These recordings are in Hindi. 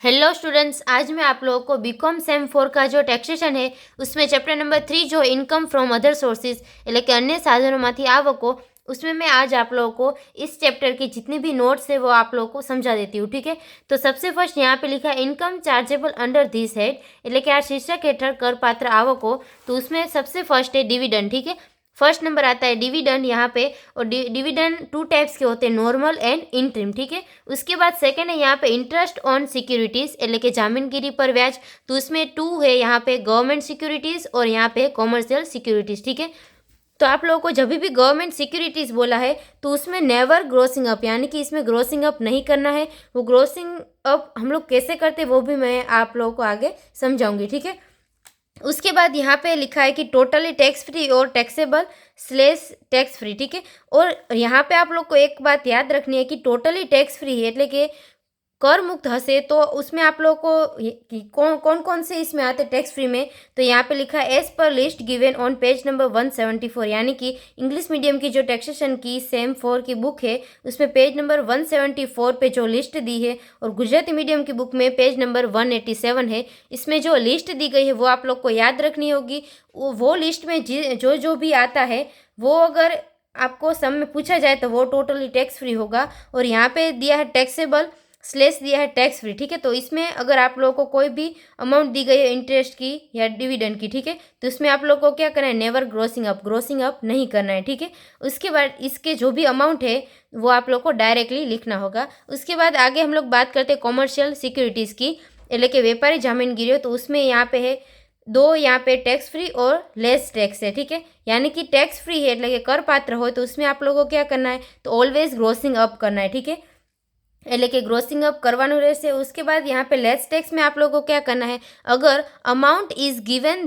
हेलो स्टूडेंट्स, आज मैं आप लोगों को बीकॉम सेम 4 का जो टैक्सेशन है उसमें चैप्टर नंबर 3 जो इनकम फ्रॉम अदर सोर्सेज એટલે કે अन्य साधनोंમાંથી आवको, उसमें मैं आज आप लोगों को इस चैप्टर के जितने भी नोट्स है वो आप लोगों को समझा देती हूँ। ठीक है, तो सबसे फर्स्ट यहाँ पे लिखा है income chargeable under this head, એટલે કે આ શીર્ષક हेठળ करपात्र आवको। तो उसमें सबसे फर्स्ट है डिविडेंड। ठीक है, फर्स्ट नंबर आता है डिविडेंड यहाँ पे, और डिविडेंड 2 टाइप्स के होते हैं, नॉर्मल एंड इंटरिम। ठीक है, उसके बाद सेकंड है यहाँ पे इंटरेस्ट ऑन सिक्योरिटीज એટલે કે जामीनगिरी पर ब्याज। तो उसमें 2 है यहाँ पे गवर्नमेंट सिक्योरिटीज और यहाँ पे कॉमर्शियल सिक्योरिटीज। ठीक है, तो आप लोगों को जब भी गवर्नमेंट सिक्योरिटीज बोला है तो उसमें नेवर ग्रोसिंग अप, यानी कि इसमें ग्रोसिंग अप नहीं करना है। वो ग्रोसिंग अप हम लोग कैसे करते वो भी मैं आप लोगों को आगे समझाऊंगी। ठीक है, उसके बाद यहाँ पे लिखा है कि टोटली टैक्स फ्री और टैक्सेबल स्लेस टैक्स फ्री। ठीक है, और यहाँ पे आप लोग को एक बात याद रखनी है कि टोटली टैक्स फ्री है એટલે કે कर मुक्त हसे, तो उसमें आप लोगों को कौन कौन से इसमें आते टैक्स फ्री में, तो यहाँ पे लिखा है as per list given on page number 174, यानी कि इंग्लिश मीडियम की जो टैक्सेशन की सेम 4 की बुक है उसमें पेज नंबर 174 पे जो लिस्ट दी है, और गुजराती मीडियम की बुक में पेज नंबर 187 है। इसमें जो लिस्ट दी गई है वो आप लोग को याद रखनी होगी। वो लिस्ट में जो जो भी आता है वो अगर आपको सम में पूछा जाए तो वो टोटली टैक्स फ्री होगा। और यहाँ पे दिया है टैक्सेबल स्लेस दिया है टैक्स फ्री। ठीक है, तो इसमें अगर आप लोगों को कोई भी अमाउंट दी गई है इंटरेस्ट की या डिविडेंड की, ठीक है, तो इसमें आप लोगों को क्या करना है, नेवर ग्रोसिंग अप नहीं करना है। ठीक है, उसके बाद इसके जो भी अमाउंट है वो आप लोग को डायरेक्टली लिखना होगा। उसके बाद आगे हम लोग बात करते हैं कॉमर्शियल सिक्योरिटीज़ की એટલે કે व्यापारी जामीनगिरियों। तो उसमें यहाँ पे है 2 यहाँ पे टैक्स फ्री और लेस टैक्स है। ठीक है, यानी कि टैक्स फ्री है એટલે કે कर पात्र हो तो उसमें आप लोगों को क्या करना है, तो ऑलवेज ग्रोसिंग अप करना है। ठीक है, એટલે કે ग्रोसिंग अप करवाનું રહેશે। उसके बाद यहाँ पे लेस टैक्स में आप लोगों को क्या करना है, अगर amount is given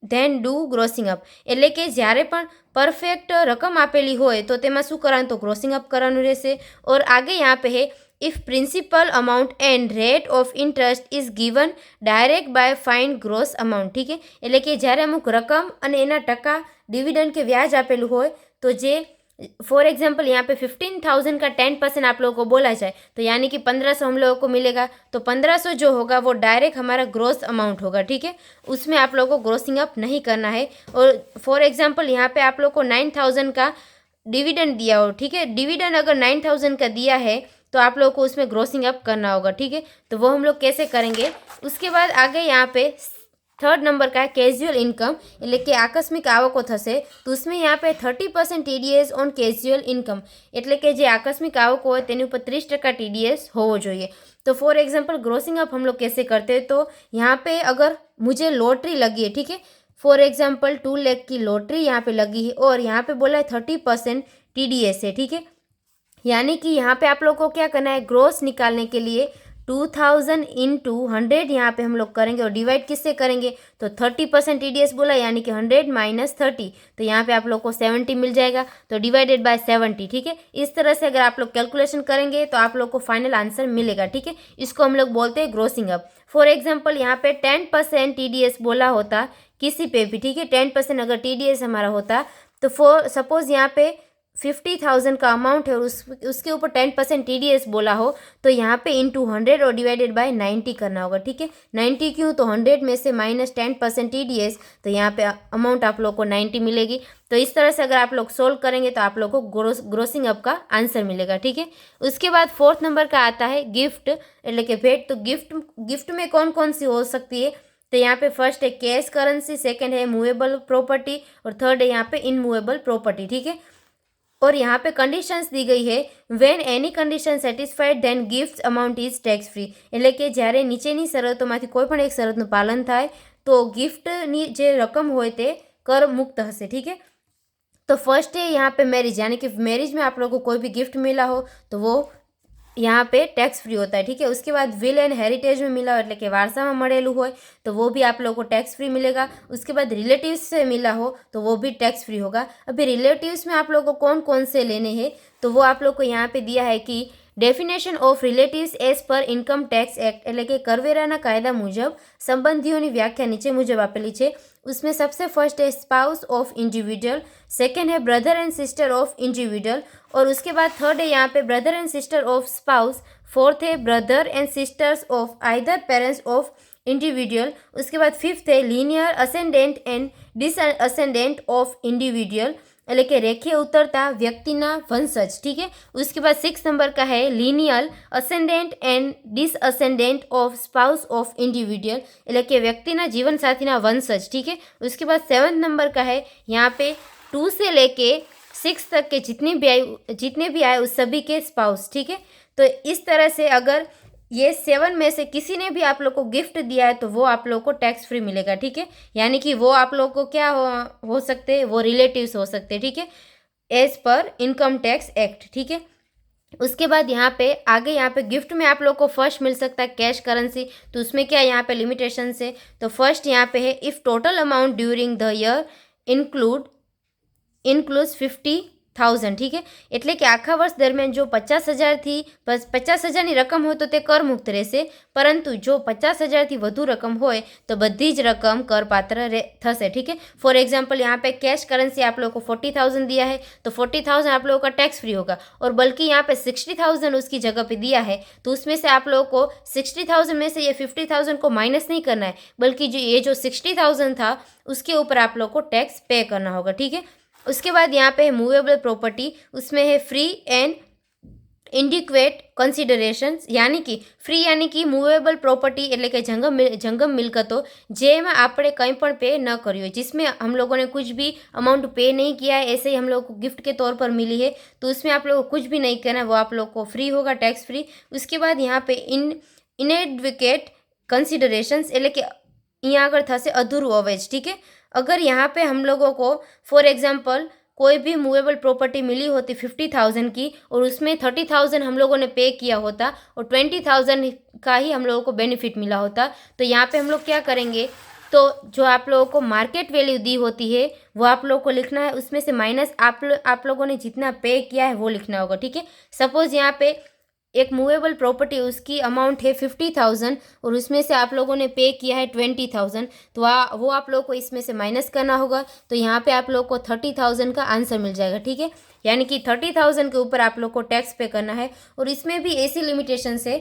then do grossing up, એટલે કે જ્યારે પણ પરફેક્ટ રકમ આપેલી હોય તો તેમાં શું કરવાનું, તો ગ્રોસિંગ અપ કરવાનું રહેશે। और आगे यहाँ पे है if principal amount and rate of interest is given direct by find gross amount. ठीक है, એટલે કે જ્યારે અમુક રકમ અને એના ટકા ડિવિડન્ડ કે વ્યાજ આપેલું હોય તો જે फॉर एग्जाम्पल यहाँ पे 15,000 का 10% आप लोगों को बोला जाए तो यानी कि 1500 हम लोगों को मिलेगा। तो 1500 जो होगा वो डायरेक्ट हमारा ग्रोस अमाउंट होगा। ठीक है, उसमें आप लोगों को ग्रोसिंग अप नहीं करना है। और फॉर एग्जाम्पल यहाँ पे आप लोगों को 9,000 का डिविडेंड दिया हो, ठीक है, डिविडेंड अगर 9,000 का दिया है तो आप लोगों को उसमें ग्रोसिंग अप करना होगा। ठीक है, तो वो हम लोग कैसे करेंगे। उसके बाद आगे यहाँ पे थर्ड नंबर का है कैजुअल इनकम એટલે કે આકસ્મિક આવકો થશે। તો उसमें यहाँ पे 30% टीडीएस ऑन कैजुअल इनकम એટલે કે જે આકસ્મિક આવકો હોય તેની ઉપર 30% टीडीएस હોવો જોઈએ। तो फॉर एग्जांपल ग्रोसिंग अप हम लोग कैसे करते हैं, तो यहाँ पे अगर मुझे लॉटरी लगी है, ठीक है, फॉर एग्जांपल 2 लाख की लॉटरी यहाँ पे लगी है और यहाँ पे बोला है 30% टीडीएस है। ठीक है, यानी कि यहाँ पे आप लोग को क्या करना है, ग्रोस निकालने के लिए 2000 इंटू 100 यहाँ पे हम लोग करेंगे और डिवाइड किससे करेंगे, तो 30% टीडीएस बोला यानी कि 100 माइनस 30, तो यहाँ पे आप लोग को 70 मिल जाएगा, तो डिवाइडेड बाय 70। ठीक है, इस तरह से अगर आप लोग कैलकुलेशन करेंगे तो आप लोग को फाइनल आंसर मिलेगा। ठीक है, इसको हम लोग बोलते हैं ग्रोसिंग अप। फॉर एग्जाम्पल यहाँ पे 10% टीडीएस बोला होता किसी पे भी, ठीक है, 10% अगर टीडीएस हमारा होता तो फॉर सपोज यहाँ पे 50,000 का अमाउंट है और उसके ऊपर 10% टीडीएस बोला हो तो यहाँ पे इंटू 100 और डिवाइडेड बाय 90 करना होगा। ठीक है, 90 क्यों, तो 100 में से माइनस 10% टीडीएस, तो यहाँ पे अमाउंट आप लोग को 90 मिलेगी। तो इस तरह से अगर आप लोग सोल्व करेंगे तो आप लोग को ग्रोसिंग अप का आंसर मिलेगा। ठीक है, उसके बाद फोर्थ नंबर का आता है गिफ्ट એટલે કે भेंट। तो गिफ्ट में कौन कौन सी हो सकती है, तो यहाँ पे फर्स्ट है कैश करेंसी, सेकेंड है मूवेबल प्रॉपर्टी और थर्ड है यहाँ पे इनमूवेबल प्रॉपर्टी। ठीक है, और यहाँ पे कंडीशंस दी गई है when any condition satisfied then gift amount is tax free, એટલે કે જ્યારે નીચેની શરતોમાંથી કોઈ પણ એક શરતનું પાલન થાય તો गिफ्टની જે રકમ હોય તે कर मुक्त હશે। ठीक है, तो फर्स्ट है यहाँ पे मैरिज, यानी कि मैरिज में आप लोगों को कोई भी गिफ्ट मिला हो तो वो यहाँ पे टैक्स फ्री होता है। ठीक है, उसके बाद विल एंड हेरिटेज में मिला हो એટલે કે વારસામાં મળેલું હોય तो वो भी आप लोगों को टैक्स फ्री मिलेगा। उसके बाद रिलेटिव्स से मिला हो तो वो भी टैक्स फ्री होगा। अभी रिलेटिव्स में आप लोगों को कौन कौन से लेने हैं, तो वो आप लोग को यहाँ पे दिया है कि definition of relatives as per income tax act એટલે કે કરવેરાના કાયદા મુજબ સંબંધીઓની વ્યાખ્યા નીચે મુજબ આપેલી છે। उसमें सबसे फर्स्ट है स्पाउस ऑफ इंडिविजुअल, सेकेंड है brother and sister of individual और उसके बाद थर्ड है यहाँ पे brother and sister of spouse, fourth है brother and sisters of either parents of individual. उसके बाद फिफ्थ है linear ascendant and disascendant of individual, એટલે કે રેખીય ઉતરતા વ્યક્તિના વંશજ, ઠીક है। उसके बाद 6 नंबर का है lineal ascendant and disascendant of spouse of individual, એટલે કે વ્યક્તિના જીવનસાથીના વંશજ, ठीक है। उसके बाद 7 नंबर का है यहाँ पे 2 से लेके 6 तक के जितने भी आए उस सभी के स्पाउस, ठीक है। तो इस तरह से अगर ये 7 में से किसी ने भी आप लोग को गिफ्ट दिया है तो वो आप लोग को टैक्स फ्री मिलेगा, ठीक है। यानी कि वो आप लोग को क्या हो सकते हैं, वो रिलेटिव्स हो सकते हैं, ठीक है, एज पर इनकम टैक्स एक्ट, ठीक है। उसके बाद यहाँ पे आगे यहाँ पे गिफ्ट में आप लोग को फर्स्ट मिल सकता है कैश करेंसी, तो उसमें क्या यहाँ पे लिमिटेशन है। तो फर्स्ट यहाँ पे है if total amount during the year includes 50,000, ठीक है। એટલે કે આખા વર્ષ દરમિયાન જો 50,000થી 50,000ની રકમ હોય તો તે કરમુક્ત રહેશે, પરંતુ જો 50,000થી વધુ रकम હોય तो बधी ज रकम करपात्र થશે, ठीक है। फॉर एग्जाम्पल यहाँ पे कैश करेंसी आप लोगों को 40,000 दिया है तो 40,000 आप लोगों का टैक्स फ्री होगा, और बल्कि यहाँ पे 60,000 उसकी जगह पे दिया है तो उसमें से आप लोगों को 60,000 में से ये 50,000 को माइनस नहीं करना है, बल्कि जो 60,000 था उसके ऊपर आप लोग को टैक्स पे करना होगा, ठीक है। उसके बाद यहाँ पे है मूवेबल प्रॉपर्टी, उसमें है फ्री एंड ઇન્ડિક્વેટ કન્સિડરેશન્સ, यानी कि फ्री यानी कि मूवेबल प्रॉपर्टी એટલે કે जंगम मिलकतों જેમાં આપણે કંઈ પણ पे न करी हो, जिसमें हम लोगों ने कुछ भी अमाउंट पे नहीं किया है, ऐसे ही हम लोग को गिफ्ट के तौर पर मिली है तो उसमें आप लोग को कुछ भी नहीं करना है, वो आप लोग को फ्री होगा, टैक्स फ्री। उसके बाद यहाँ पे इनएडवोकेट कंसिडरेशंस એટલે કે यहाँ अगर थसे अधूरू अवेज, ठीक है। अगर यहाँ पे हम लोगों को फॉर एग्जाम्पल कोई भी मूवेबल प्रॉपर्टी मिली होती 50,000 की और उसमें 30,000 हम लोगों ने पे किया होता और 20,000 का ही हम लोगों को बेनिफिट मिला होता, तो यहाँ पे हम लोग क्या करेंगे, तो जो आप लोगों को मार्केट वैल्यू दी होती है वो आप लोगों को लिखना है, उसमें से माइनस आप लोगों ने जितना पे किया है वो लिखना होगा, ठीक है। सपोज यहाँ पे एक मूवेबल प्रॉपर्टी उसकी अमाउंट है 50,000 और उसमें से आप लोगों ने पे किया है 20,000, तो वो आप लोगों को इसमें से माइनस करना होगा, तो यहाँ पे आप लोग को 30,000 का आंसर मिल जाएगा, ठीक है। यानी कि 30,000 के ऊपर आप लोग को टैक्स पे करना है। और इसमें भी ऐसी लिमिटेशन है,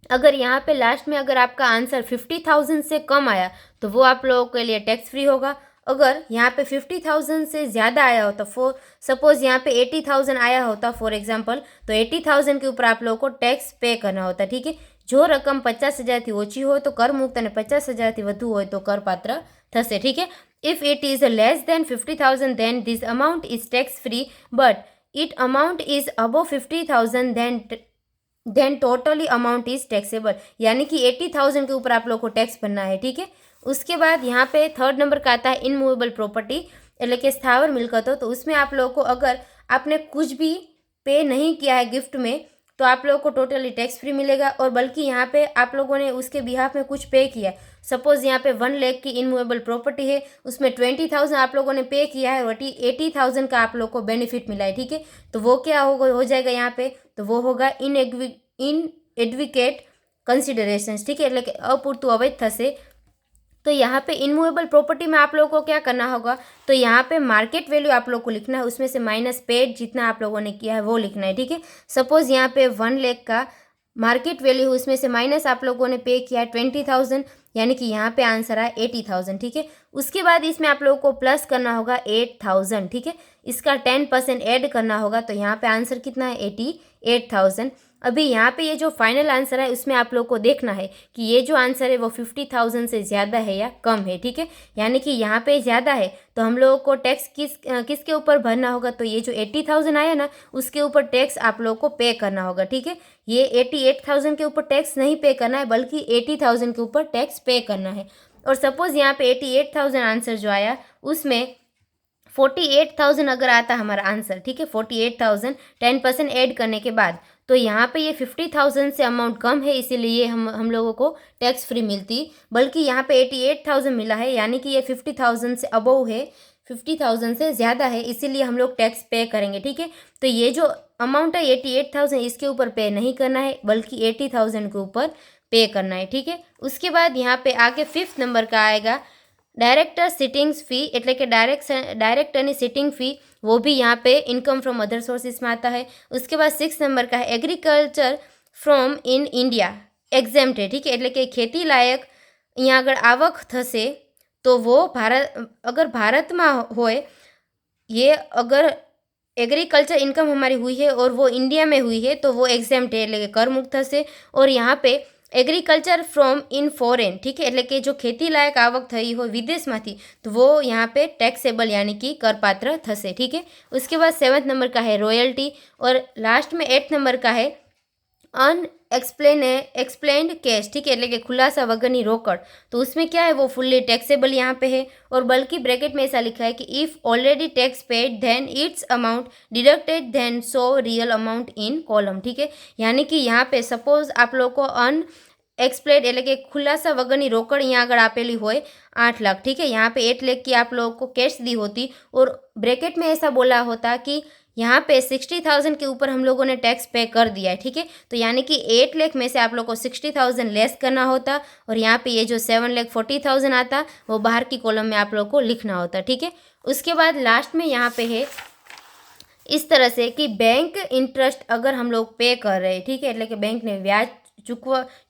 अगर यहाँ पे लास्ट में अगर आपका आंसर 50,000 से कम आया तो वो आप लोगों के लिए टैक्स फ्री होगा। अगर यहाँ पे 50,000 से ज़्यादा आया होता, सपोज यहाँ पे 80,000 आया होता फॉर एग्जांपल, तो 80,000 के ऊपर आप लोगों को टैक्स पे करना होता, ठीक है। जो रकम 50,000 ओછી हो तो कर मुक्त और 50,000 વધુ હોય तो कर पात्र થશે, ठीक है। If it is less then 50,000 then this amount is tax free, but it amount is above 50,000 then totally amount is taxable, यानी कि 80,000 के ऊपर आप लोग को टैक्स भरना है, ठीक है। उसके बाद यहाँ पे 3rd नंबर का आता है इनमूवेबल प्रॉपर्टी એટલે કે સ્થાવર મિલકતો, तो उसमें आप लोगों को अगर आपने कुछ भी पे नहीं किया है गिफ्ट में तो आप लोगों को टोटली टैक्स फ्री मिलेगा, और बल्कि यहाँ पे आप लोगों ने उसके बिहाफ में कुछ पे किया है, सपोज यहाँ पे 1 लाख की इनमूवेबल प्रॉपर्टी है, उसमें 20,000 आप लोगों ने पे किया है और 80,000 का आप लोग को बेनिफिट मिला है, ठीक है। तो वो क्या हो जाएगा यहाँ पे, तो वो होगा इन एडवोकेट कंसिडरेशंस, ठीक है, એટલે કે અપૂરતું અવૈધ થશે। तो यहाँ पे इनमूवेबल प्रॉपर्टी में आप लोगों को क्या करना होगा, तो यहाँ पे मार्केट वैल्यू आप लोग को लिखना है, उसमें से माइनस पेड जितना आप लोगों ने किया है वो लिखना है, ठीक है। सपोज यहाँ पे 1 लाख का मार्केट वैल्यू, उसमें से माइनस आप लोगों ने पे किया है 20,000, यानी कि यहाँ पे आंसर आया 80,000, ठीक है। उसके बाद इसमें आप लोगों को प्लस करना होगा 8,000, ठीक है, इसका 10% ऐड करना होगा, तो यहाँ पे आंसर कितना है 88,000। अभी यहाँ पे ये जो फाइनल आंसर है उसमें आप लोग को देखना है कि ये जो आंसर है वो 50,000 से ज़्यादा है या कम है, ठीक है। यानी कि यहाँ पे ज़्यादा है तो हम लोगों को टैक्स किसके ऊपर भरना होगा, तो ये जो 80,000 आया ना उसके ऊपर टैक्स आप लोग को पे करना होगा, ठीक है। ये 88,000 के ऊपर टैक्स नहीं पे करना है, बल्कि 80,000 के ऊपर टैक्स पे करना है। और सपोज यहाँ पे 88,000 आंसर जो आया उसमें 48,000 अगर आता हमारा आंसर, ठीक है, 48,000 10% ऐड करने के बाद, तो यहाँ पे ये 50,000 से अमाउंट कम है, इसीलिए हम लोगों को टैक्स फ्री मिलती, बल्कि यहाँ पे 88,000 मिला है, यानी कि ये 50,000 से अबव है, 50,000 से ज़्यादा है, इसीलिए हम लोग टैक्स पे करेंगे, ठीक है। तो ये जो अमाउंट है 88,000 इसके ऊपर पे नहीं करना है, बल्कि 80,000 के ऊपर पे करना है, ठीक है। उसके बाद यहाँ पे आगे 5th नंबर का आएगा डायरेक्टर सिटिंग्स फी, એટલે કે डायरेक्टરની सिटिंग फ़ी, वो भी यहाँ पे इनकम फ्रॉम अदर सोर्सेस में आता है। उसके बाद 6 नंबर का है एग्रीकल्चर ફ્રોમ ઇન ઇન્ડિયા એક્ઝેમ્પ્ટ है, ठीक है, એટલે કે ખેતી લાયક અહીંયા આગળ આવક થશે તો वो अगर भारत में होए, ये अगर एग्रीकल्चर इनकम हमारी हुई है और वो इंडिया में हुई है तो वो एग्जेम्प्ट है, એટલે કે कर मुक्त થશે। और यहाँ पे एग्रीकल्चर फ्रॉम इन फॉरेन, ठीक है, એટલે કે जो खेती लायक आवक थई हो विदेश में तो वो यहाँ पे टैक्सेबल यानी कि करपात्र थશે, ठीक है। उसके बाद 7th नंबर का है रॉयल्टी और लास्ट में 8th नंबर का है एक्सप्लेन्ड कैश, ठीक है, એટલે કે खुलासा वगरनी रोकड़। तो उसमें क्या है, वो फुल्ली टैक्सेबल यहाँ पे है। और बल्कि ब्रैकेट में ऐसा लिखा है कि if already tax paid then its amount deducted then so real amount in column, ठीक है। यानी कि यहाँ पे सपोज आप लोग को एक्सप्लेड એટલે કે खुलासा वगरनी रोकड़ यहाँ આગળ આપેલી હોય 8 लाख, ठीक है। यहाँ पे 8 लाख की आप लोगों को कैश दी होती और ब्रैकेट में ऐसा बोला होता कि यहाँ पे 60,000 के ऊपर हम लोगों ने टैक्स पे कर दिया है, ठीक है। तो यानी कि 8 लाख में से आप लोग को 60,000 लेस करना होता और यहाँ पे ये जो 7,40,000 आता वो बाहर की कॉलम में आप लोग को लिखना होता, ठीक है। उसके बाद लास्ट में यहाँ पे है इस तरह से कि बैंक इंटरेस्ट अगर हम लोग पे कर रहे हैं, ठीक है, એટલે કે बैंक ने ब्याज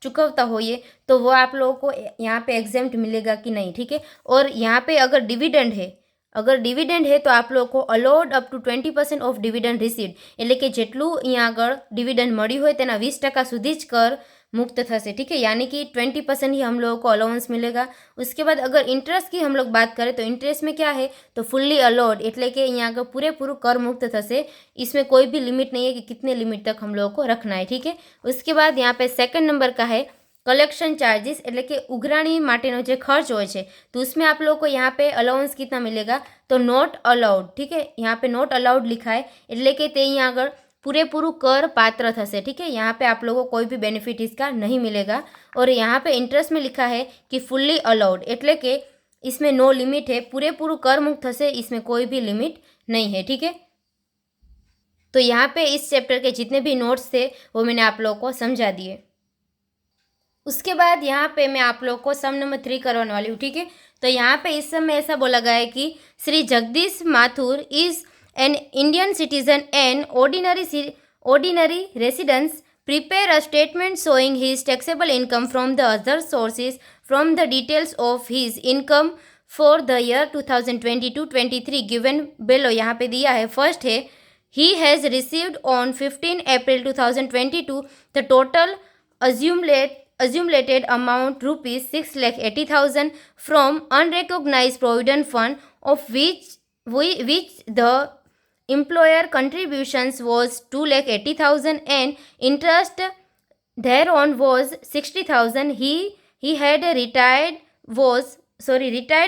चुकवता होइए तो वो आप लोगों को यहाँ पे एग्जेम्प्ट मिलेगा कि नहीं, ठीक है। और यहाँ पे अगर डिविडेंड है तो आप लोग को allowed up to 20% of dividend received, એટલે કે જેટલું અહીંયા આગળ डिविडेंड મળી હોય તેના 20% સુધી જ कर मुक्त થશે, ठीक है। यानी कि 20% ही हम लोगों को अलाउंस मिलेगा। उसके बाद अगर इंटरेस्ट की हम लोग बात करें तो इंटरेस्ट में क्या है तो फुल्ली अलाउड, એટલે કે અહીંયા આગળ પૂરેપૂરું कर मुक्त થશે। इसमें कोई भी लिमिट नहीं है कि कितने लिमिट तक हम लोगों को रखना है, ठीक है। उसके बाद यहाँ पे 2nd नंबर का है कलेक्शन चार्जेस, એટલે કે ઉઘરાણી માટેનો જે ખર્ચ હોય છે तो उसमें आप लोगों को यहाँ पे अलाउंस कितना मिलेगा तो नॉट अलाउड, ठीक है। यहाँ पे नॉट अलाउड लिखा है એટલે કે તે અહીંયા આગળ पूरेपूरू कर पात्र થશે, ठीक है। यहाँ पे आप लोगों को कोई भी बेनिफिट इसका नहीं मिलेगा। और यहाँ पे इंटरेस्ट में लिखा है कि फुल्ली अलाउड, એટલે કે इसमें नो लिमिट है, पूरेपूरू कर मुक्त થશે, इसमें कोई भी लिमिट नहीं है, ठीक है। तो यहाँ पे इस चैप्टर के जितने भी नोट्स थे वो मैंने आप लोगों को समझा दिए। उसके बाद यहाँ पे मैं आप लोग को सम नंबर 3 करवाने वाली हूँ, ठीक है। तो यहाँ पे इस समय ऐसा बोला गया है कि Shri Jagdish Mathur is an Indian citizen and ordinary residence prepare a statement showing his taxable income from the other sources from the details of his income for the year 2022-23 given below। यहाँ पे दिया है फर्स्ट है he has received on 15 April 2022 the total accumulated amount rupees 6,80,000 from unrecognized provident fund of which the employer contributions was 2,80,000 and interest thereon was 60,000. He had retired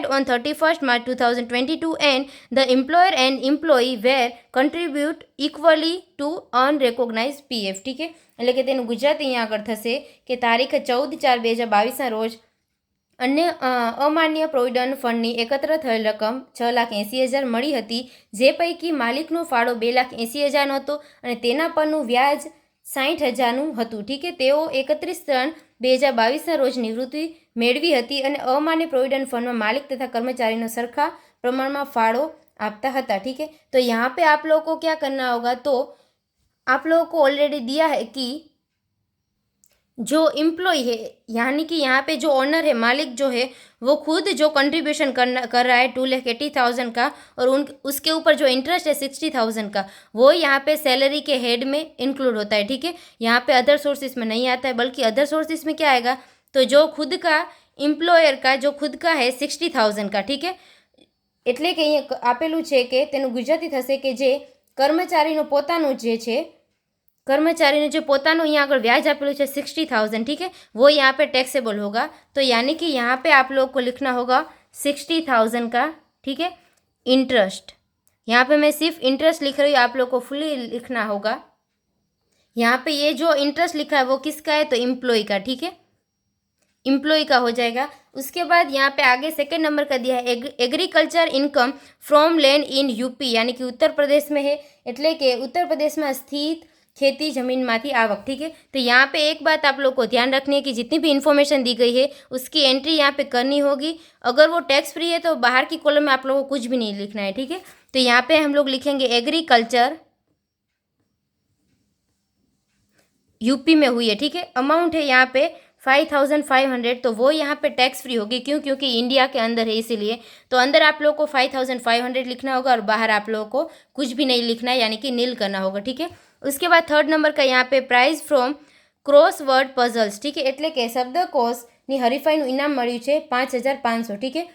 on 31st March 2022 and the employer and employee were contribute equally to unrecognized PF, ठीक है। એટલે કે તેનું ગુજરાતી અહીંયા આગળ થશે કે તારીખ 14/4/2022 રોજ अन्य अमान्य प्रोविडंट फंडनी एकत्र थયેલ रकम 6,80,000 મળી હતી, જે પૈકી માલિકનો ફાળો 2,80,000 હતો અને તેના પરનું વ્યાજ 60,000 હતું, ठीक है। તેઓ 31/3/2022 રોજ નિવૃત્તિ મેળવી હતી અને અમાન્ય પ્રોવિડન્ટ ફંડમાં માલિક તથા કર્મચારીનો સરખા પ્રમાણમાં ફાળો આપતા હતા, ठीक है। तो यहाँ पे आप लोगों को क्या करना होगा तो आप लोगों को ऑलरेडी दिया है कि जो एम्प्लॉय है यानी कि यहाँ पे जो ओनर है मालिक जो है वो खुद जो कंट्रीब्यूशन कर रहा है 2,80,000 का और उसके ऊपर जो इंटरेस्ट है 60,000 का वो यहाँ पे सैलरी के हेड में इंक्लूड होता है, ठीक है। यहाँ पे अदर सोर्सेस में नहीं आता है, बल्कि अदर सोर्सेस में क्या आएगा तो जो खुद का एम्प्लॉयर का जो खुद का है 60,000 का, ठीक है। એટલે કે અહીંયા આપેલું છે કે તેનું ગુજરાતી થશે કે જે કર્મચારીનો પોતાનું જે છે कर्मचारी ने जो पोतानो यहाँ अगर ब्याज आपेलू है 60,000, ठीक है, वो यहाँ पे टैक्सेबल होगा। तो यानी कि यहाँ पे आप लोग को लिखना होगा 60,000 का, ठीक है, इंटरेस्ट। यहाँ पे मैं सिर्फ इंटरेस्ट लिख रही हूँ, आप लोग को फुली लिखना होगा। यहाँ पे ये जो इंटरेस्ट लिखा है वो किसका है तो एम्प्लॉय का, ठीक है, एम्प्लॉय का हो जाएगा। उसके बाद यहाँ पे आगे 2nd नंबर का दिया है agriculture income from land in UP, यानी कि उत्तर प्रदेश में है, એટલે કે उत्तर प्रदेश में स्थित खेती जमीन माथी आवक, ठीक है। तो यहाँ पे एक बात आप लोग को ध्यान रखनी है कि जितनी भी इन्फॉर्मेशन दी गई है उसकी एंट्री यहाँ पे करनी होगी। अगर वो टैक्स फ्री है तो बाहर की कॉलम में आप लोगों को कुछ भी नहीं लिखना है, ठीक है। तो यहाँ पे हम लोग लिखेंगे एग्रीकल्चर यूपी में हुई है, ठीक है। अमाउंट है यहाँ पे 5500, तो वो यहाँ पे टैक्स फ्री होगी, क्यों? क्योंकि इंडिया के अंदर है इसीलिए। तो अंदर आप लोगों को 5500 लिखना होगा और बाहर आप लोगों को कुछ भी नहीं लिखना है, यानी कि नील करना होगा, ठीक है। उसके बाद थर्ड नंबर का यहाँ पे prize from crossword puzzles, ठीक है, એટલે કે શબ્દકોશની હરીફાઈનું ઇનામ મળ્યું છે 5500, ठीक है।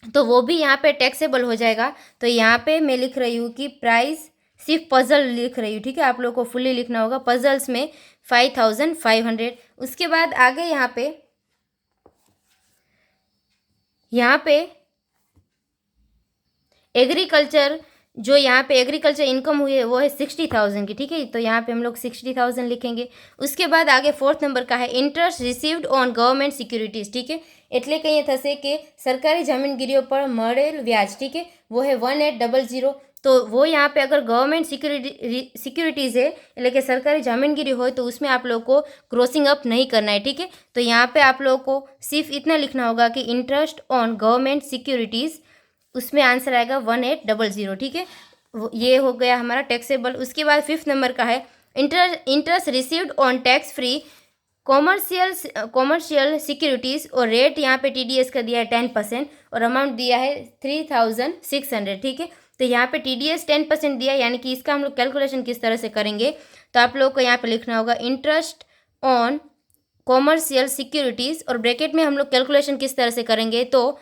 तो वो भी यहाँ पे टैक्सेबल हो जाएगा। तो यहाँ पे मैं लिख रही हूँ कि प्राइस सिर्फ पजल लिख रही हूँ, ठीक है। आप लोगों को फुल्ली लिखना होगा पजल्स में 5500। उसके बाद आगे यहाँ पे एग्रीकल्चर, जो यहाँ पे एग्रीकल्चर इनकम हुई है वो है 60,000 की, ठीक है। तो यहाँ पे हम लोग 60,000 लिखेंगे। उसके बाद आगे फोर्थ नंबर का है interest received on government securities, ठीक है। એટલે કે અહીંયા થશે કે સરકારી જામીનગીરીઓ પર મળેલ વ્યાજ, ठीक है, वो है 1800। तो वो यहाँ पे अगर गवर्नमेंट सिक्योरिटीज़ है, એટલે કે सरकारी जामीनगिरी हो, तो उसमें आप लोगों को क्रॉसिंग अप नहीं करना है, ठीक है। तो यहाँ पे आप लोगों को सिर्फ इतना लिखना होगा कि इंटरेस्ट ऑन गवर्नमेंट सिक्योरिटीज़, उसमें आंसर आएगा 1800, ठीक है। ये हो गया हमारा टैक्सेबल। उसके बाद फिफ्थ नंबर का है interest received on tax free commercial securities, और रेट यहाँ पे TDS का दिया है 10% और अमाउंट दिया है 3600, ठीक है। तो यहाँ पे TDS 10% दिया है, यानी कि इसका हम लोग कैलकुलेशन किस तरह से करेंगे, तो आप लोग को यहाँ पे लिखना होगा इंटरेस्ट ऑन कॉमर्शियल सिक्योरिटीज़, और ब्रैकेट में हम लोग कैलकुलेशन किस तरह से करेंगे, तो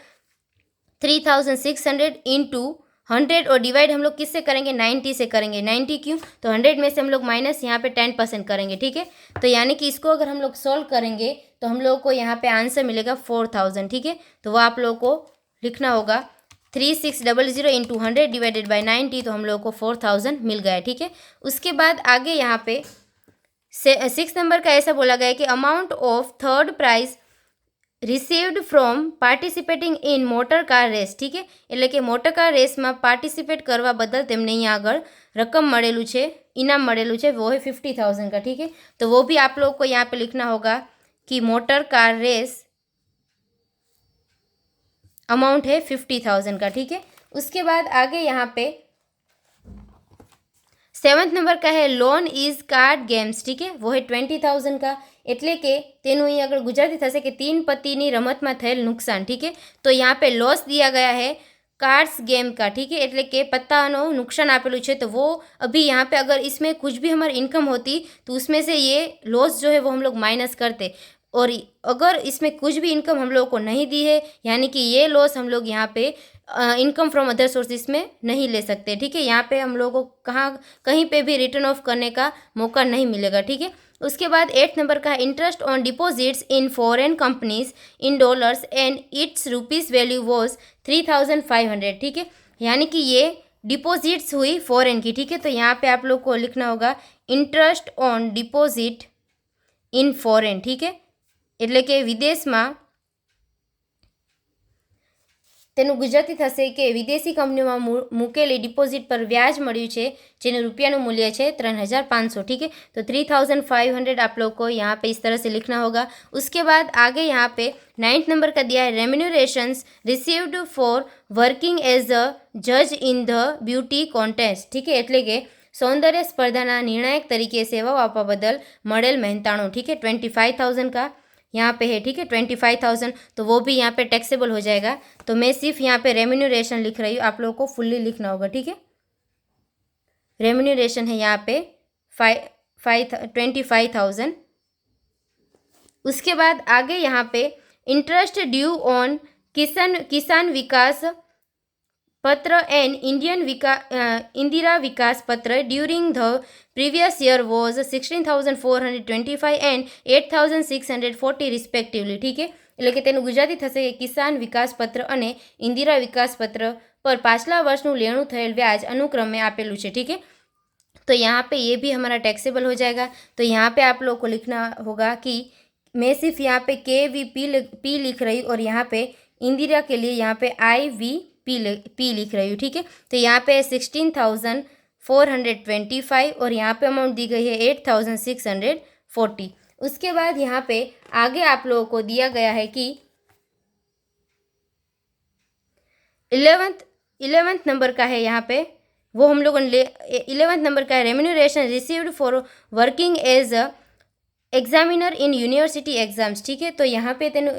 3600 इंटू 100, और डिवाइड हम लोग किससे करेंगे, 90 से करेंगे। 90 क्यों, तो 100 में से हम लोग माइनस यहाँ पे 10% करेंगे, ठीक है। तो यानी कि इसको अगर हम लोग सॉल्व करेंगे तो हम लोग को यहाँ पे आंसर मिलेगा 4000, ठीक है। तो वो आप लोगों को लिखना होगा 3600 इंटू 100 डिवाइडेड बाई 90, तो हम लोग को 4000 मिल गया, ठीक है। उसके बाद आगे यहाँ पे 6 नंबर का ऐसा बोला गया है कि amount of third prize received from participating in motor car race, ठीक है, એટલે કે મોટર કાર રેસમાં પાર્ટિસિપેટ કરવા બદલ તેમને અહીંયા આગળ રકમ મળેલું છે, इनाम મળેલું છે, वो है 50,000 का, ठीक है। तो वो भी आप लोग को यहाँ पे लिखना होगा कि मोटर कार रेस अमाउंट है 50,000 का, ठीक है। उसके बाद आगे यहाँ पे 7th नंबर का है लोन इज कार्ड गेम्स, ठीक है, वो है 20,000 का। એટલે કે તેનું અહીં આગળ ગુજરાતી થશે કે तीन पत्तीની રમતમાં થયેલ નુકસાન, ठीक है। तो यहाँ पे लॉस दिया गया है कार्ड्स गेम का, ठीक है, એટલે કે પત્તાનો નુકસાન આપેલું છે। तो वो अभी यहाँ पे अगर इसमें कुछ भी हमारी इनकम होती तो उसमें से ये लॉस जो है वो हम लोग माइनस करते, और अगर इसमें कुछ भी इनकम हम लोगों को नहीं दी है, यानी कि ये लॉस हम लोग यहाँ पे इनकम फ्रॉम अदर सोर्सेज में नहीं ले सकते, ठीक है। यहाँ पे हम लोगों को कहीं पे भी रिटर्न ऑफ करने का मौका नहीं मिलेगा, ठीक है। उसके बाद 8th नंबर का interest on deposits in foreign companies in dollars and it's rupees value was 3500, ठीक है, यानी कि ये डिपॉजिट्स हुई फॉरेन की, ठीक है। तो यहाँ पे आप लोग को लिखना होगा interest on deposit in foreign, ठीक है, એટલે કે વિદેશમાં તેનું ગુજરાતી થશે કે વિદેશી કંપનીઓમાં મૂકેલી ડિપોઝિટ પર વ્યાજ મળ્યું છે જેનું રૂપિયાનું મૂલ્ય છે 3500, ठीक है। तो 3500 आप लोग को यहाँ पे इस तरह से लिखना होगा। उसके बाद आगे यहाँ पे 9th नंबर का दिया है remunerations received for working as a जज इन ध ब्यूटी कॉन्टेस्ट, ठीक है, એટલે કે सौंदर्य स्पर्धाના निर्णायक तरीके सेवाओं આપવા બદલ મળેલ મહેનતાણું, ठीक है, 25,000 का यहाँ पे है, ठीक है, 25,000। तो वो भी यहाँ पे टैक्सेबल हो जाएगा। तो मैं सिर्फ यहाँ पे रेम्यूनरेशन लिख रही हूँ, आप लोगों को फुल्ली लिखना होगा, ठीक है। रेम्यूनरेशन है यहाँ पे 25,000। उसके बाद आगे यहाँ पे इंटरेस्ट ड्यू ऑन किसान विकास पत्र एंड इंदिरा विकास पत्र ड्यूरिंग ध previous year was 16,425 and 8,640 respectively, ठीक है। એટલે કે તેનું ગુજરાતી થશે કે કિસાન વિકાસ પત્ર અને ઇન્દિરા વિકાસ પત્ર પર પાછલા વર્ષનું લેણું થયેલ વ્યાજ अनुक्रमे આપેલું છે, ठीक है। तो यहाँ पे ये भी हमारा टैक्सेबल हो जाएगा। तो यहाँ पे आप लोगों को लिखना होगा कि मैं सिर्फ यहाँ पे KVP लिख रही हूँ, और यहाँ पे इंदिरा के लिए यहाँ पे IVP लिख रही हूँ, ठीक है। तो यहाँ पे 16,425 और यहाँ पे अमाउंट दी गई है 8,640। उसके बाद यहाँ पे आगे आप लोगों को दिया गया है कि 11th नंबर का है यहाँ पे, वो हम लोगों ने 11th नंबर का है remuneration received for working as a examiner in university exams, ઠીક છે. તો यहाँ पे તેનું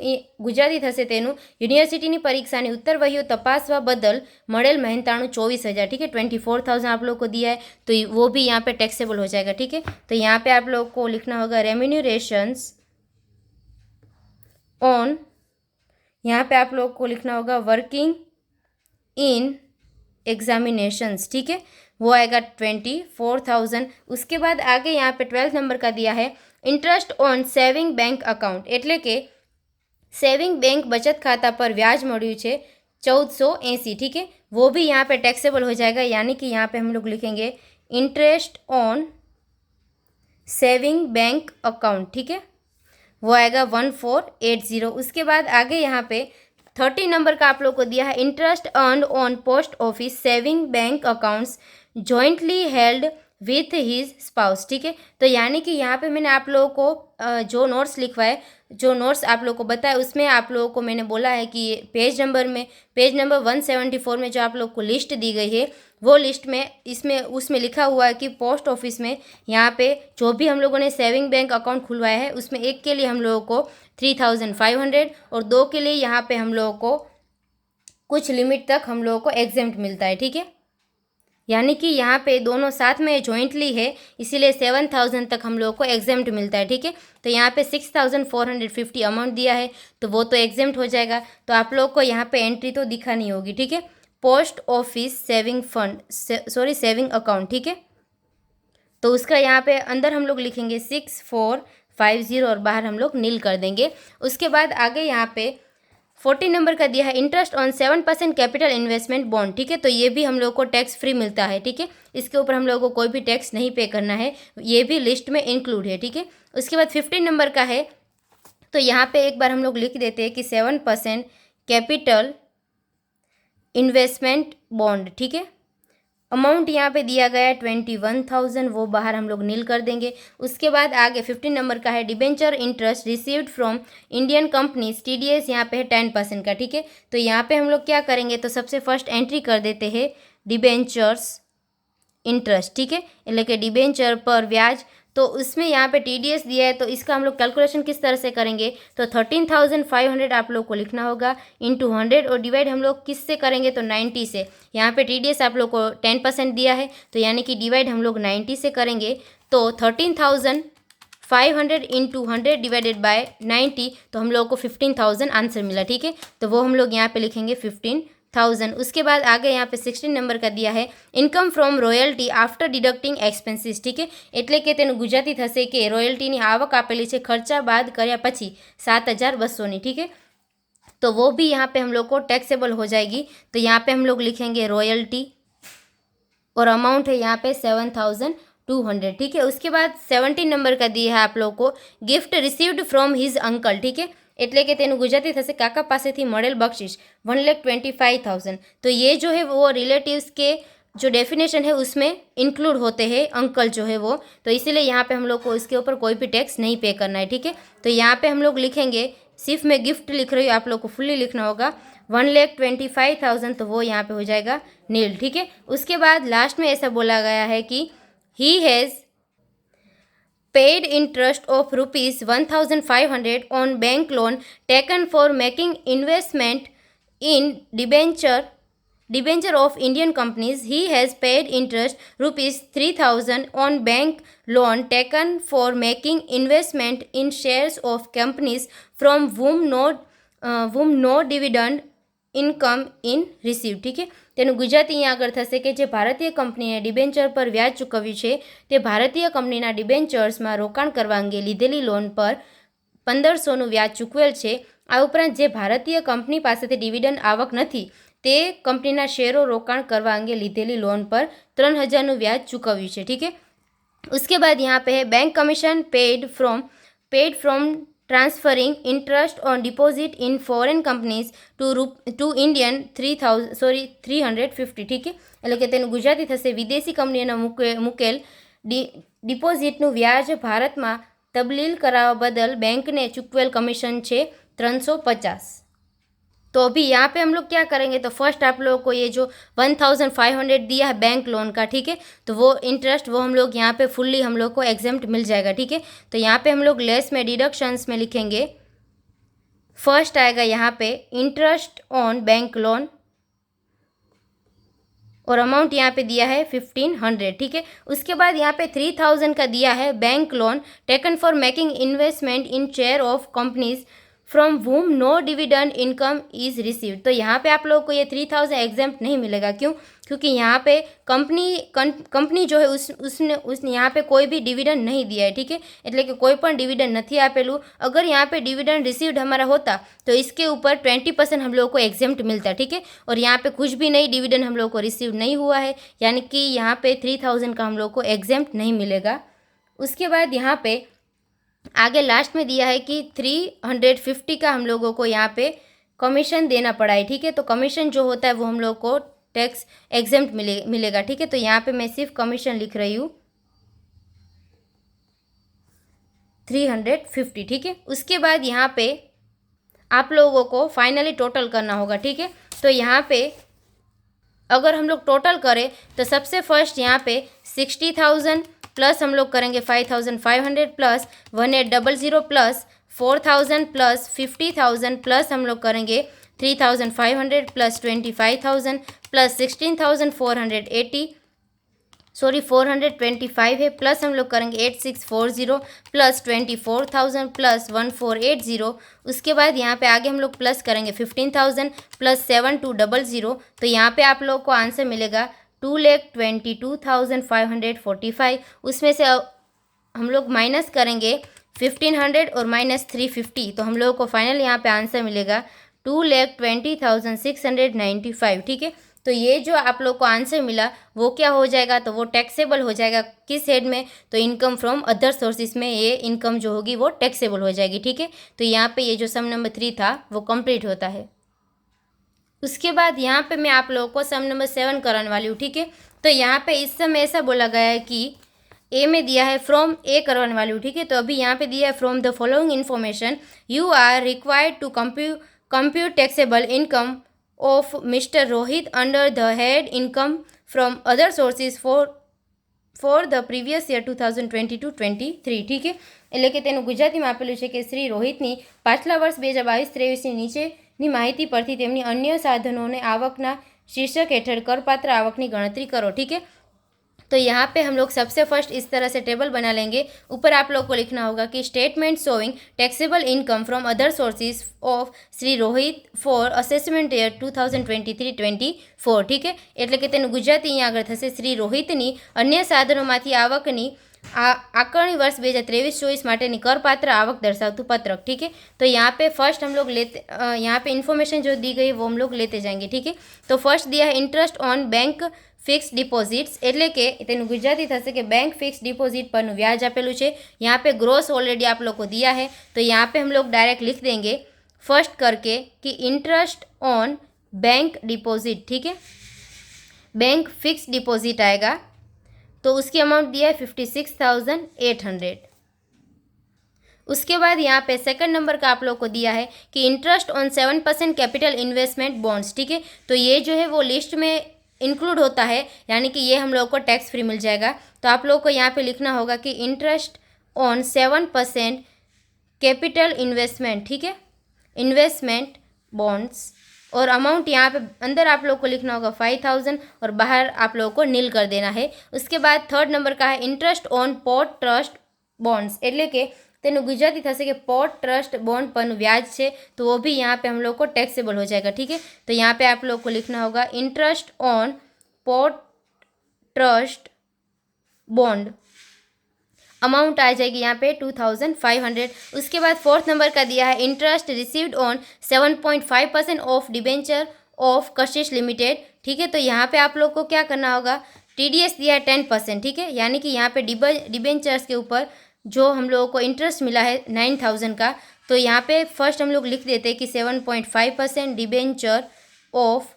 ગુજરાતી થશે તેનું યુનિवर्सिटी परीक्षाની उत्तरवहियों तपासवा बदल मॉडल मेहनताणु 24,000, ठीक है. 24,000 आप लोग को दिया है तो वो भी यहाँ पे टैक्सेबल हो जाएगा, ठीक है. तो यहाँ पे आप लोग को लिखना होगा रेम्यूनरेशंस ऑन, यहाँ पे आप लोग को लिखना होगा वर्किंग इन एग्जामिनेशंस, ठीक है. वो आएगा 24,000. उसके बाद आगे यहाँ पे 12 नंबर का दिया है interest on saving bank account, एटले के सेविंग बैंक बचत खाता पर ब्याज मळ्युं छे 1480, ठीक है. वो भी यहाँ पे टैक्सेबल हो जाएगा, यानी कि यहाँ पे हम लोग लिखेंगे interest on saving bank account, ठीक है. वो आएगा 1480. उसके बाद आगे यहाँ पे 30 नंबर का आप लोग को दिया है interest earn on post office saving bank accounts jointly held with his spouse, ठीक है. तो यानी कि यहाँ पे मैंने आप लोगों को जो नोट्स लिखवाए, जो नोट्स आप लोगों को बताया, उसमें आप लोगों को मैंने बोला है कि पेज नंबर 174 में जो आप लोग को लिस्ट दी गई है, वो लिस्ट में उसमें लिखा हुआ है कि पोस्ट ऑफिस में यहाँ पे जो भी हम लोगों ने सेविंग बैंक अकाउंट खुलवाया है उसमें एक के लिए हम लोगों को 3,500 और 2 के लिए यहाँ पे हम लोगों को कुछ लिमिट तक हम लोगों को एग्जेम्प्ट मिलता है, ठीक है. यानी कि यहाँ पे दोनों साथ में जॉइंटली है, इसीलिए 7,000 तक हम लोगों को एग्जेम्प्ट मिलता है, ठीक है. तो यहाँ पे 6,450 अमाउंट दिया है तो वो तो एग्जेम्प्ट हो जाएगा. तो आप लोग को यहाँ पे एंट्री तो दिखानी होगी, ठीक है. Post office saving fund saving account, ठीक है. तो उसका यहाँ पे अंदर हम लोग लिखेंगे 6450 और बाहर हम लोग नील कर देंगे. उसके बाद आगे यहाँ पे 40 नंबर का दिया है interest on 7% capital investment bond, ठीक है. तो ये भी हम लोग को टैक्स फ्री मिलता है, ठीक है. इसके ऊपर हम लोगों को कोई भी टैक्स नहीं पे करना है, ये भी लिस्ट में इंक्लूड है, ठीक है. उसके बाद 15 नंबर का है, तो यहाँ पे एक बार हम लोग लिख देते हैं कि 7% कैपिटल इन्वेस्टमेंट बॉन्ड, ठीक है. अमाउंट यहाँ पे दिया गया है 21,000, वो बाहर हम लोग नील कर देंगे. उसके बाद आगे 15 नंबर का है debenture interest received from Indian companies TDS, यहाँ पे है 10% का, ठीक है. तो यहाँ पे हम लोग क्या करेंगे, तो सबसे फर्स्ट एंट्री कर देते हैं डिबेंचर्स इंटरेस्ट, ठीक है, એટલે કે डिबेंचर पर ब्याज. तो उसमें यहाँ पे TDS दिया है, तो इसका हम लोग कैलकुलेशन किस तरह से करेंगे, तो 13,500 आप लोग को लिखना होगा इंटू 100 और डिवाइड हम लोग किससे करेंगे, तो 90 से. यहाँ पे TDS आप लोग को 10% दिया है, तो यानी कि डिवाइड हम लोग 90 से करेंगे. तो 13,500 इंटू 100 डिवाइडेड बाय 90, तो हम लोग को 15,000 आंसर मिला, ठीक है. तो वो हम लोग यहाँ पे लिखेंगे 15,000. उसके बाद आगे यहाँ पे 16 नंबर का दिया है income from royalty after deducting expenses, ठीक है. એટલે કે તેનું ગુજરાતી થશે કે રોયલ્ટીની આવક આપેલી છે ખર્ચા બાદ કર્યા પછી 7,200ની, ठीक है. तो वो भी यहाँ पे हम लोग को टैक्सेबल हो जाएगी. तो यहाँ पे हम लोग लिखेंगे रॉयल्टी और अमाउंट है यहाँ पे 7,200, ठीक है. उसके बाद 17 नंबर का दिया है आप लोग को gift received from his uncle, ठीक है. એટલે કે તેનું ગુજરાતી થશે કાકા પાસેથી મળેલ બક્ષિસ 1,25,000. तो ये जो है वो रिलेटिव्स के जो डेफिनेशन है उसमें इंक्लूड होते हैं अंकल जो है वो, तो इसीलिए यहाँ पे हम लोग को इसके ऊपर कोई भी टैक्स नहीं पे करना है, ठीक है. तो यहाँ पे हम लोग लिखेंगे, सिर्फ मैं गिफ्ट लिख रही हूँ, आप लोग को फुल्ली लिखना होगा 1,25,000, तो वो यहाँ पे हो जाएगा नील, ठीक है. उसके बाद लास्ट में ऐसा बोला गया है कि he has paid interest of rupees 1,500 on bank loan taken for making investment in debenture of Indian companies. He has paid interest rupees 3,000 on bank loan taken for making investment in shares of companies from whom no dividend income in receive, ઠીક છે. તેનું ગુજરાતી અહીંયા આગળ થશે કે જે ભારતીય કંપનીએ ડિબેન્ચર પર વ્યાજ ચૂકવ્યું છે તે ભારતીય કંપનીના ડિબેન્ચર્સમાં રોકાણ કરવા અંગે લીધેલી લોન પર 1,500નું વ્યાજ ચૂકવેલ છે. આ ઉપરાંત જે ભારતીય કંપની પાસેથી ડિવિડન્ડ આવક નથી તે કંપનીના શેરો રોકાણ કરવા અંગે લીધેલી લોન પર 3,000નું વ્યાજ ચૂકવ્યું છે, ठीक है. उसके बाद यहाँ पे है bank commission paid from transferring interest on deposit in foreign companies to Indian 350, ठीक है. એટલે કે તેનું ગુજરાતી થશે વિદેશી કંપનીઓને મૂકેલ ડિપોઝિટનું વ્યાજ ભારતમાં તબદીલ કરાવવા બદલ બેંકને ચૂકવેલ કમિશન છે 350. तो अभी यहाँ पे हम लोग क्या करेंगे, तो फर्स्ट आप लोगों को ये जो 1500 दिया है बैंक लोन का, ठीक है, तो वो इंटरेस्ट वो हम लोग यहाँ पे फुल्ली हम लोग को एग्जेम्प्ट मिल जाएगा, ठीक है। तो यहाँ पे हम लोग लेस में डिडक्शंस में लिखेंगे, फर्स्ट आएगा यहाँ पे इंटरेस्ट ऑन बैंक लोन और अमाउंट यहाँ पे दिया है 1500, ठीक है। उसके बाद यहाँ पे 3000 का दिया है bank loan taken for making investment in share of companies from whom no dividend income is received. तो यहाँ पे आप लोगों को ये 3000 एग्जाम्प्ट नहीं मिलेगा, क्यों? क्योंकि यहाँ पे कंपनी जो है उसने यहाँ पे कोई भी डिविडेंड नहीं दिया है, ठीक है, એટલે કે કોઈ પણ डिविडेंड નથી આપેલું। अगर यहाँ पे डिविडेंड रिसीव्ड हमारा होता तो इसके ऊपर 20% हम लोगों को एग्जाम्प्ट मिलता, ठीक है। और यहाँ पे कुछ भी नहीं डिविडेंड हम लोगों को रिसीव नहीं हुआ है, यानी कि यहाँ पे 3000 का हम लोग को एग्जाम्प्ट नहीं मिलेगा। उसके बाद यहाँ पे आगे लास्ट में दिया है कि 350 का हम लोगों को यहाँ पे कमीशन देना पड़ा है, ठीक है। तो कमीशन जो होता है वो हम लोग को टैक्स एग्जेम्प्ट मिलेगा, ठीक है। तो यहाँ पे मैं सिर्फ कमीशन लिख रही हूँ 350, ठीक है। उसके बाद यहाँ पे आप लोगों को फाइनली टोटल करना होगा, ठीक है। तो यहाँ पे अगर हम लोग टोटल करें तो सबसे फर्स्ट यहाँ पे 60,000 प्लस हम लोग करेंगे 5,500 प्लस 1800 प्लस 4,000 प्लस 50,000 प्लस हम लोग करेंगे 3,500 प्लस 25,000 प्लस 16,480 425 है, प्लस हम लोग करेंगे 8640 प्लस 24,000 प्लस 1480। उसके बाद यहाँ पे आगे हम लोग प्लस करेंगे 15,000 प्लस 7200। तो यहाँ पे आप लोग को आंसर मिलेगा 2,22,545। उसमें से हम लोग माइनस करेंगे 1500 और माइनस 350, तो हम लोगों को फाइनल यहाँ पे आंसर मिलेगा 2,20,695, ठीक है। तो ये जो आप लोग को आंसर मिला वो क्या हो जाएगा, तो वो टैक्सेबल हो जाएगा किस हेड में, तो इनकम फ्रॉम अदर सोर्सेज में ये इनकम जो होगी वो टैक्सेबल हो जाएगी, ठीक है। तो यहाँ पे ये जो सम नंबर 3 था वो कंप्लीट होता है। उसके बाद यहाँ पे मैं आप लोगों को सम नंबर 7 कराने वाली हूँ, ठीक है। तो यहाँ पे इस समय ऐसा बोला गया है कि ए में दिया है फ्रॉम ए करवाने वाली हूँ, ठीक है। तो अभी यहाँ पे दिया है from the following information you are required to compute taxable income of Mr. Rohit under the head income from other sources for the previous year 2022-23, ठीक है। એટલે કે તેનું ગુજરાતીમાં આપેલું છે કે શ્રી રોહિતની પાછલા વર્ષ 2022-23ની નીચેની માહિતી પરથી તેમની અન્ય સાધનોને આવકના શીર્ષક હેઠળ કરપાત્ર આવકની ગણતરી કરો, ठीक है। तो यहाँ पे हम लोग सबसे फर्स्ट इस तरह से टेबल बना लेंगे। ऊपर आप लोग को लिखना होगा कि statement showing taxable income from other sources of Shri Rohit for assessment year 2023-24, ठीक है। એટલે કે તેનું ગુજરાતી અહીંયા આગળ થશે શ્રી રોહિતની અન્ય સાધનોમાંથી આવકની આકારણી વર્ષ 2023-24 માટેની કરપાત્ર आवक दर्शावતું पत्रक, ठीक है। तो यहाँ पे फर्स्ट हम लोग यहाँ पे इन्फॉर्मेशन जो दी गई वो हम लोग लेते जाएंगे, ठीक है। तो फर्स्ट दिया है interest on bank fix deposits, એટલે કે તેનું ગુજરાતી થશે કે बैंक फिक्स डिपॉजिट પરનું વ્યાજ આપેલું છે। यहाँ पे ग्रोस ऑलरेडी आप लोग को दिया है, तो यहाँ पे हम लोग डायरेक्ट लिख देंगे फर्स्ट करके कि इंटरेस्ट ऑन बैंक डिपॉजिट, ठीक है, बैंक फिक्स डिपॉजिट आएगा। तो उसकी अमाउंट दिया है 56,800। उसके बाद यहाँ पे सेकंड नंबर का आप लोग को दिया है कि interest on 7% capital investment bonds, ठीक है। तो ये जो है वो लिस्ट में इंक्लूड होता है, यानी कि ये हम लोग को टैक्स फ्री मिल जाएगा। तो आप लोग को यहाँ पे लिखना होगा कि इंटरेस्ट ऑन 7% कैपिटल इन्वेस्टमेंट, ठीक है, इन्वेस्टमेंट बॉन्ड्स, और अमाउंट यहाँ पे अंदर आप लोग को लिखना होगा 5,000 और बाहर आप लोगों को नील कर देना है। उसके बाद थर्ड नंबर का है interest on port trust bonds, એટલે કે તેનું ગુજરાતી થશે કે પોર્ટ ટ્રस्ट बॉन्ड પરનું વ્યાજ છે, तो वो भी यहाँ पे हम लोग को टैक्सेबल हो जाएगा, ठीक है। तो यहाँ पे आप लोग को लिखना होगा interest on port trust bond, amount आ जाएगी यहाँ पे 2,500। उसके बाद फोर्थ नंबर का दिया है interest received on 7.5% of debenture of Kashish limited, ठीक है। तो यहाँ पे आप लोग को क्या करना होगा, TDS दिया है 10%, ठीक है, यानी कि यहाँ पे डिबेंचर्स के ऊपर जो हम लोगों को इंटरेस्ट मिला है 9,000 का, तो यहाँ पे फर्स्ट हम लोग लिख देते हैं कि 7.5% डिबेंचर ऑफ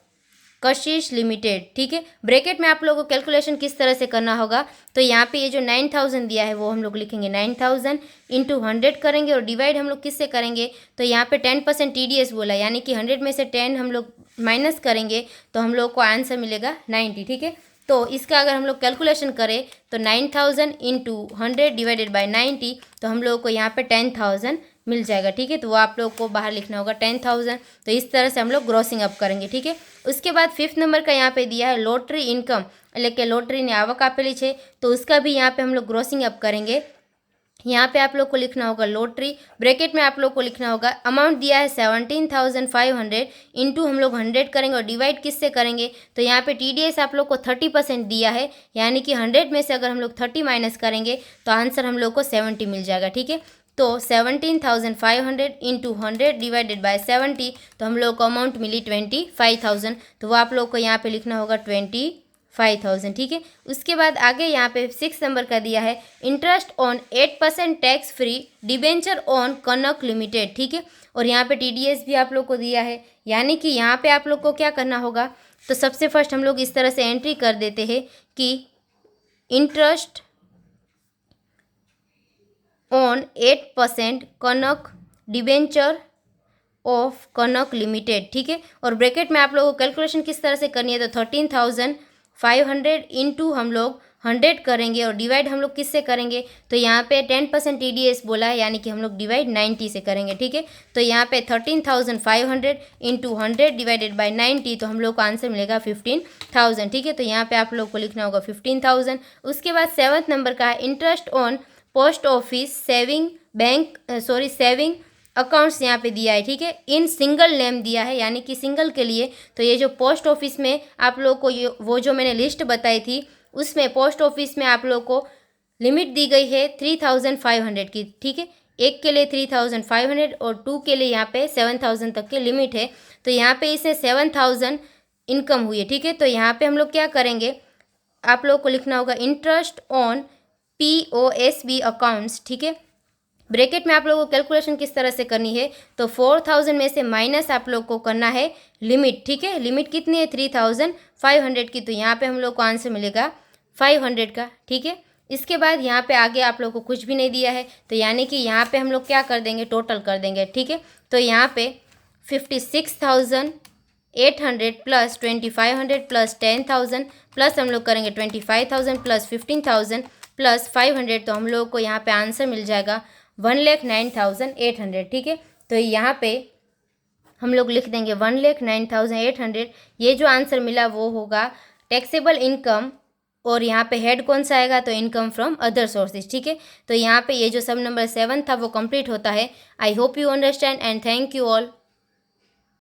कशिश लिमिटेड, ठीक है। ब्रैकेट में आप लोगों को कैलकुलेशन किस तरह से करना होगा, तो यहाँ पे ये जो 9000 दिया है वो हम लोग लिखेंगे 9000 इंटू 100 करेंगे और डिवाइड हम लोग किससे करेंगे, तो यहाँ पे 10% TDS बोला, यानी कि 100 में से 10 हम लोग माइनस करेंगे तो हम लोग को आंसर मिलेगा 90, ठीक है। तो इसका अगर हम लोग कैलकुलेशन करें तो 9000 इंटू 100 डिवाइडेड बाई 90, तो हम लोग को यहाँ पे 10,000 मिल जाएगा, ठीक है। तो वो आप लोग को बाहर लिखना होगा 10,000। तो इस तरह से हम लोग ग्रॉसिंग अप करेंगे, ठीक है। उसके बाद 5th नंबर का यहाँ पे दिया है लॉटरी इनकम, એટલે કે લોટરીની આવક આપેલી છે, तो उसका भी यहाँ पे हम लोग ग्रॉसिंग अप करेंगे। यहाँ पे आप लोग को लिखना होगा लॉटरी, ब्रैकेट में आप लोग को लिखना होगा अमाउंट दिया है 17,500 इंटू हम लोग 100 करेंगे और डिवाइड किससे करेंगे, तो यहाँ पे TDS आप लोग को 30% दिया है, यानी कि 100 में से अगर हम लोग 30 माइनस करेंगे तो आंसर हम लोग को 70 मिल जाएगा, ठीक है। तो 17,500 इंटू 100 डिवाइडेड बाय 70, तो हम लोग को अमाउंट मिली 25,000, तो वो आप लोग को यहाँ पे लिखना होगा 25,000, ठीक है। उसके बाद आगे यहाँ पे 6 नंबर का दिया है interest on 8% tax free debenture on Kanak limited, ठीक है। और यहाँ पे TDS भी आप लोग को दिया है, यानी कि यहाँ पे आप लोग को क्या करना होगा, तो सबसे फर्स्ट हम लोग इस तरह से एंट्री कर देते हैं कि interest on 8% Kanak debenture of Kanak limited, ठीक है। और ब्रैकेट में आप लोगों को कैलकुलेशन किस तरह से करनी है, तो 13,500 इंटू हम लोग 100 करेंगे और डिवाइड हम लोग किससे करेंगे, तो यहाँ पे 10% TDS बोला है, यानी कि हम लोग डिवाइड 90 से करेंगे, ठीक है। तो यहाँ पे 13,500 इंटू 100 डिवाइडेड बाई 90, तो हम लोग को आंसर मिलेगा 15,000, ठीक है। तो यहाँ पे आप लोग को लिखना होगा 15,000। उसके बाद 7th नंबर का है interest on post office saving saving accounts यहाँ पे दिया है, ठीक है। इन सिंगल नेम दिया है, यानी कि सिंगल के लिए। तो ये जो पोस्ट ऑफिस में आप लोग को ये वो जो मैंने लिस्ट बताई थी उसमें पोस्ट ऑफिस में आप लोग को लिमिट दी गई है 3,500 की, ठीक है। एक के लिए 3,500 और 2 के लिए यहाँ पे 7,000 तक की लिमिट है। तो यहाँ पे इसे 7,000 इनकम हुई है, ठीक है। तो यहाँ पे हम लोग क्या करेंगे, आप लोग को लिखना होगा इंटरेस्ट ऑन POSB अकाउंट्स, ठीक है। ब्रैकेट में आप लोगों को कैलकुलेशन किस तरह से करनी है, तो 4,000 में से माइनस आप लोग को करना है लिमिट, ठीक है। लिमिट कितनी है 3,500 की, तो यहाँ पे हम लोग को आंसर मिलेगा 500 का, ठीक है। इसके बाद यहाँ पे आगे आप लोग को कुछ भी नहीं दिया है, तो यानी कि यहाँ पे हम लोग क्या कर देंगे, टोटल कर देंगे, ठीक है। तो यहाँ पे 56,800 प्लस 2,500 प्लस 10,000 प्लस हम लोग करेंगे 25,000 प्लस 15,000 प्लस 500, तो हम लोग को यहाँ पे आंसर मिल जाएगा 1,09,800, ठीक है। तो यहाँ पे हम लोग लिख देंगे 1,09,800। ये जो आंसर मिला वो होगा टैक्सेबल इनकम, और यहाँ पे हेड कौन सा आएगा, तो इनकम फ्रॉम अदर सोर्सेज, ठीक है। तो यहाँ पे ये जो सब नंबर 7 था वो कंप्लीट होता है। I hope you understand and thank you all.